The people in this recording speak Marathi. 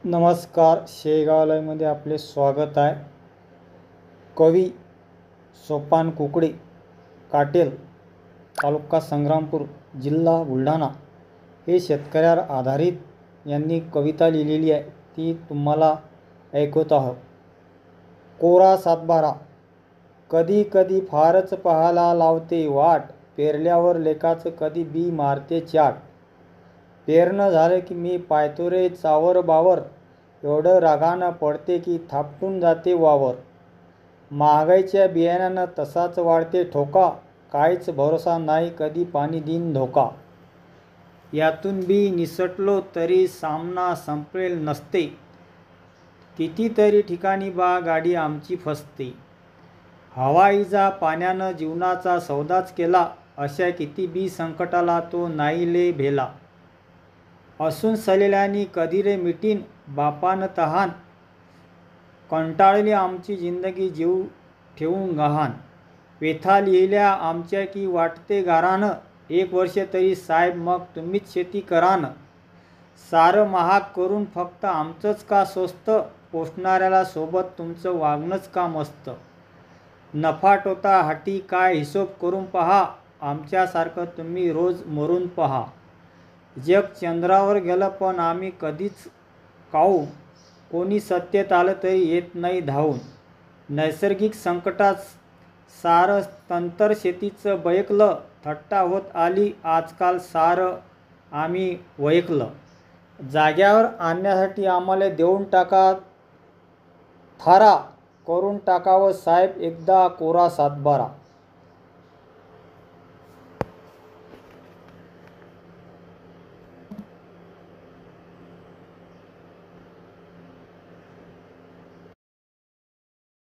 नमस्कार, शेगावलाईमध्ये आपले स्वागत आहे. कवी सोपान कुकडे, काटेल, तालुका संग्रामपूर, जिल्हा बुलढाणा हे शेतकऱ्यावर आधारित यांनी कविता लिहिलेली आहे. ती तुम्हाला ऐकवत आहोत. कोरा सातबारा. कधी कधी फारच पाहायला लावते वाट, पेरल्यावर लेकाचं कधी बी मारते चाट. पेरणं झालं की मी पायतो रे चावर बावर, एवढं रागानं पडते की थापटून जाते वावर. महागाईच्या बियाण्यानं तसाच वाढते ठोका, काहीच भरोसा नाही कधी पाणी देईन धोका. यातून बी निसटलो तरी सामना संपलेल नसते, कितीतरी ठिकाणी बा गाडी आमची फसते. हवाईचा पाण्यानं जीवनाचा सौदाच केला, अशा किती बी संकटाला तो नाही ले भेला. असून सलेल्यानी कधी रे मिटीन बापानं तहान, कंटाळली आमची जिंदगी जीव ठेवून गहाण. व्यथा लिहिल्या आमच्या की वाटते गारानं, 1 वर्ष तरी साहेब मग तुम्हीच शेती करान. सारं महाग करून फक्त आमचंच का स्वस्त, पोसणाऱ्याला सोबत तुमचं वागणंच का मस्त. नफा तोटा हाटी काय हिशोब करून पहा, आमच्यासारखं तुम्ही रोज मरून पहा. जग चंद्रावर गेलं पण आम्ही कधीच काऊ, कोणी सत्तेत आलं तरी येत नाही धावून. नैसर्गिक संकटात सारं तंत्र शेतीचं बयकलं, थट्टा होत आली आजकाल सारं आम्ही वैकलं. जाग्यावर आणण्यासाठी आम्हाला देऊन टाका थारा, करून टाकावं साहेब एकदा कोरा सातबारा.